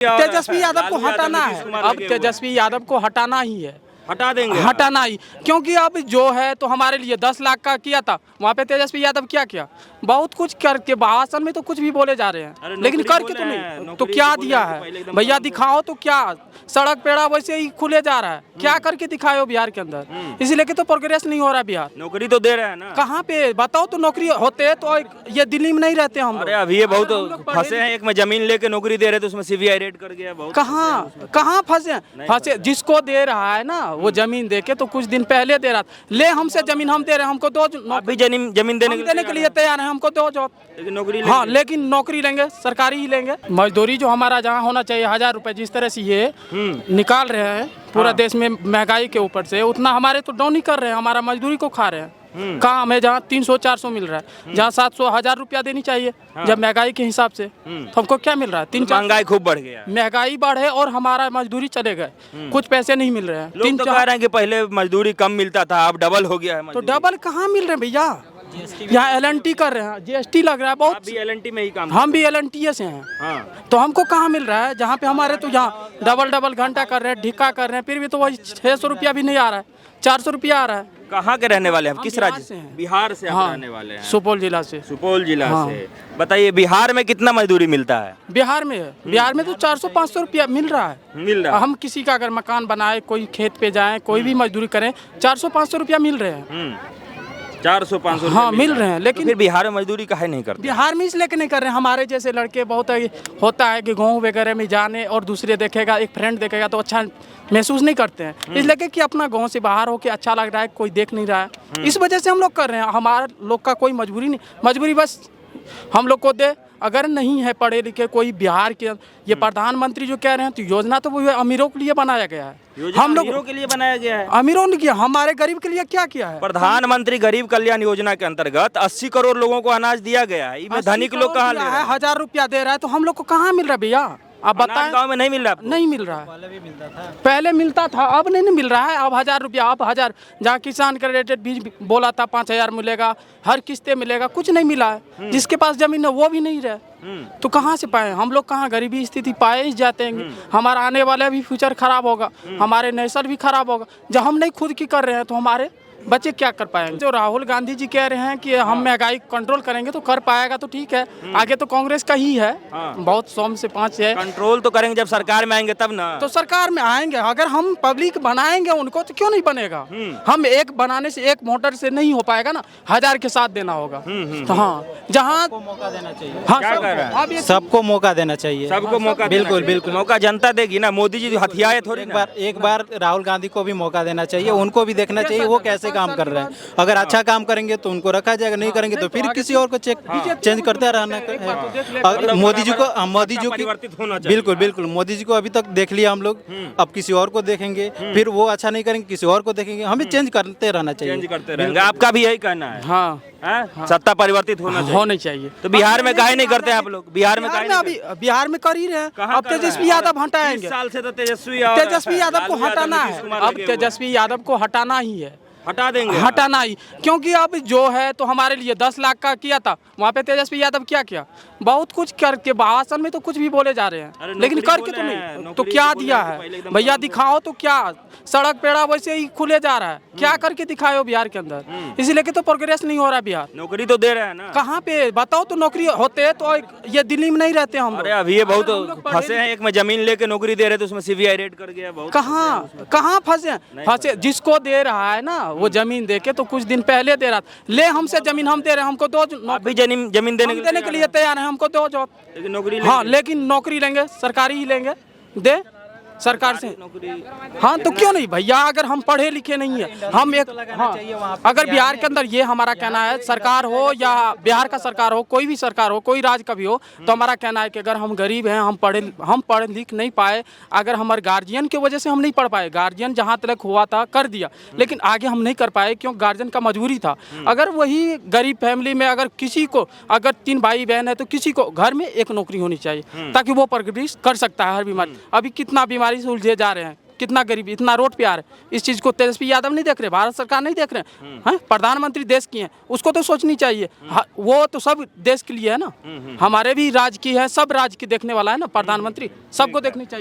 तेजस्वी यादव को हटाना है, अब तेजस्वी यादव को हटाना ही है, हटा देंगे। हटाना ही। क्योंकि अब जो है तो हमारे लिए 10 लाख का किया था, वहाँ पे तेजस्वी यादव क्या किया, बहुत कुछ करके भाषण में तो कुछ भी बोले जा रहे हैं, लेकिन करके तो नहीं। तो क्या दिया है भैया, दिखाओ तो क्या, सड़क पेड़ा वैसे ही खुले जा रहा है, क्या करके दिखाओ बिहार के अंदर, इसी लेके तो प्रोग्रेस नहीं हो रहा बिहार। नौकरी तो दे रहे हैं ना, कहाँ पे बताओ तो, नौकरी होते तो ये दिल्ली में नहीं रहते हम लोग। अरे अभी ये बहुत फंसे हैं, एक में जमीन लेके नौकरी दे रहे थे, उसमें सीबीआई रेड कर गया। बहुत कहाँ फंसे, जिसको दे रहा है ना वो जमीन दे के, तो कुछ दिन पहले दे रहा था, ले हमसे जमीन, हम दे रहे हैं, हमको दो अभी जमीन देने के लिए तैयार है, हमको दो जॉब, लेकिन नौकरी हाँ, लेकिन नौकरी लेंगे, सरकारी ही लेंगे। मजदूरी जो हमारा जहाँ होना चाहिए 1000 रुपए, जिस तरह से ये निकाल रहे हैं पूरा देश में महंगाई के ऊपर से, उतना हमारे तो डाउन ही कर रहे हैं, हमारा मजदूरी को खा रहे हैं। कहाँ हमें जहाँ 300-400 मिल रहा है, जहाँ 700-1000 रुपया देनी चाहिए जब महंगाई के हिसाब से, तो हमको क्या मिल रहा है? 3-4 महंगाई खूब बढ़ गया, महंगाई बढ़े और हमारा मजदूरी चले गए, कुछ पैसे नहीं मिल रहे हैं। लोग तो कह रहे हैं कि पहले मजदूरी कम मिलता था, अब डबल हो गया है। तो डबल कहाँ मिल रहे हैं भैया, यहाँ LNT कर रहे हैं, GST लग रहा है बहुत। भी LNT में ही काम, हम भी LNT से हैं, तो हमको कहाँ मिल रहा है, जहाँ पे हमारे तो यहाँ डबल घंटा कर रहे हैं, ढिक्का कर रहे हैं, फिर भी तो वही 600 रुपया भी नहीं आ रहा है, 400 रुपया आ रहा है। कहाँ के रहने वाले हैं, किस राज्य से हैं? बिहार से आप रहने वाले हैं? सुपौल जिला से। सुपौल जिला से। बताइए बिहार में कितना मजदूरी मिलता है? बिहार में तो 400-500 रुपया मिल रहा है। हम किसी का अगर मकान बनाए, कोई खेत पे जाए, कोई भी मजदूरी करें, 400-500 रुपया मिल रहे हैं। 400-500 हाँ मिल रहे हैं, लेकिन फिर बिहार में मजदूरी काहे नहीं करते? बिहार में इसलिए नहीं कर रहे हैं, हमारे जैसे लड़के बहुत होता है कि गाँव वगैरह में जाने और दूसरे देखेगा, एक फ्रेंड देखेगा तो अच्छा महसूस नहीं करते हैं, इसलिए कि अपना गांव से बाहर होके अच्छा लग रहा है, कोई देख नहीं रहा है, इस वजह से हम लोग कर रहे हैं। हमारे लोग का कोई मजबूरी नहीं, मजबूरी बस हम लोग को दे, अगर नहीं है पढ़े लिखे कोई बिहार के, ये प्रधानमंत्री जो कह रहे हैं तो योजना तो वो अमीरों के लिए बनाया गया है, हम लोग अमीरों के लिए बनाया गया है, अमीरों ने किया, हमारे गरीब के लिए क्या किया है? प्रधानमंत्री गरीब कल्याण योजना के अंतर्गत 80 करोड़ लोगों को अनाज दिया गया है, इसमें धनिक लोग कहाँ ले रहे हैं? 1000 रुपया दे रहा है, तो हम लोग को कहाँ मिल रहा है भैया, आप बताएं। गाँव में नहीं मिल रहा? नहीं मिल रहा है, पहले मिलता था, अब नहीं मिल रहा है। अब 1000 रुपया, अब 1000, जहाँ किसान क्रेडिट बीज बोला था 5000 मिलेगा, हर किस्ते मिलेगा, कुछ नहीं मिला है। जिसके पास जमीन है वो भी नहीं रहे, तो कहाँ से पाए हम लोग, कहाँ गरीबी स्थिति पाए ही जाते हैं। हमारा आने वाला भी फ्यूचर खराब होगा, हमारे नस्ल भी खराब होगा। जब हम नहीं खुद की कर रहे हैं तो हमारे बच्चे क्या कर पाएंगे? जो राहुल गांधी जी कह रहे हैं कि हम महंगाई कंट्रोल करेंगे, तो कर पाएगा तो ठीक है, आगे तो कांग्रेस का ही है, बहुत 100 से 5 है। कंट्रोल तो करेंगे जब सरकार में आएंगे तब ना। तो सरकार में आएंगे, अगर हम पब्लिक बनाएंगे उनको तो क्यों नहीं बनेगा? हम एक बनाने से, एक मोटर से नहीं हो पाएगा ना, 1000 के साथ देना होगा। तो हाँ, जहाँ मौका देना चाहिए, हाँ क्या कह रहा है? सबको मौका देना चाहिए, सबको मौका, बिल्कुल बिल्कुल मौका जनता देगी ना, मोदी जी हथियाए थोड़ी। एक बार राहुल गांधी को भी मौका देना चाहिए, उनको भी देखना चाहिए वो कैसे काम कर रहे हैं। अगर अच्छा काम करेंगे तो उनको रखा जाएगा, नहीं करेंगे तो फिर किसी और को चेंज करते रहना है। मोदी जी को बिल्कुल बिल्कुल, मोदी जी को अभी तक देख लिया हम लोग, अब किसी और को देखेंगे, फिर वो अच्छा नहीं करेंगे, किसी और को देखेंगे, हमें चेंज करते रहना चाहिए। चेंज करते रहेंगे, आपका भी यही कहना है? हाँ, सत्ता परिवर्तित होना चाहिए। तो बिहार में काहे नहीं करते आप लोग? बिहार में अभी बिहार में कर ही रहे हैं। अब तेजस्वी यादव हटाएंगे, 30 साल से तो तेजस्वी यादव को हटाना है, अब तेजस्वी यादव को हटाना ही है, हटा देंगे, हटाना ही। क्योंकि अब जो है तो हमारे लिए 10 लाख का किया था, वहाँ पे तेजस्वी यादव क्या किया, बहुत कुछ करके भाषण में तो कुछ भी बोले जा रहे हैं, लेकिन करके तो नहीं। तो क्या दिया है भैया, दिखाओ तो क्या, सड़क पेड़ा वैसे ही खुले जा रहा है, क्या करके दिखाओ बिहार के अंदर, इसी लेके तो प्रोग्रेस नहीं हो रहा बिहार। नौकरी तो दे रहे हैं ना, कहाँ पे बताओ तो, नौकरी होते तो ये दिल्ली में नहीं रहते हम लोग। अरे अभी ये बहुत फंसे हैं, एक में जमीन लेके नौकरी दे रहे थे, उसमें सीबीआई रेड कर गया। बहुत कहाँ फंसे, जिसको दे रहा है ना वो जमीन दे के, तो कुछ दिन पहले दे रहा था, ले हमसे जमीन, हम दे रहे हैं, हमको दो अभी जमीन देने के लिए तैयार है, हमको दो जॉब, लेकिन नौकरी हाँ, लेकिन नौकरी लेंगे, सरकारी ही लेंगे, दे सरकार से। हाँ तो क्यों नहीं भैया, अगर हम पढ़े लिखे नहीं है, हम एक अगर बिहार के अंदर, ये हमारा कहना है, सरकार हो या बिहार का सरकार हो, कोई भी सरकार हो, कोई राज्य का भी हो, तो हमारा कहना है कि अगर हम गरीब हैं, हम पढ़ लिख नहीं पाए, अगर हमारे गार्जियन की वजह से हम नहीं पढ़ पाए, गार्जियन जहाँ तक हुआ था कर दिया, लेकिन आगे हम नहीं कर पाए क्योंकि गार्जियन का मजबूरी था। अगर वही गरीब फैमिली में अगर किसी को, अगर 3 भाई बहन है, तो किसी को घर में एक नौकरी होनी चाहिए, ताकि वो परवरिश कर सकता है हर बीमारी। अभी कितना बीमारी से उलझे जा रहे हैं, कितना गरीब इतना रोड पे आ रहे हैं। इस चीज़ को तेजस्वी यादव नहीं देख रहे, भारत सरकार नहीं देख रहे हैं। प्रधानमंत्री देश की हैं, उसको तो सोचनी चाहिए। वो तो सब देश के लिए है ना, हमारे भी राज्य की है, सब राज्य की देखने वाला है ना प्रधानमंत्री, सबको देखनी चाहिए।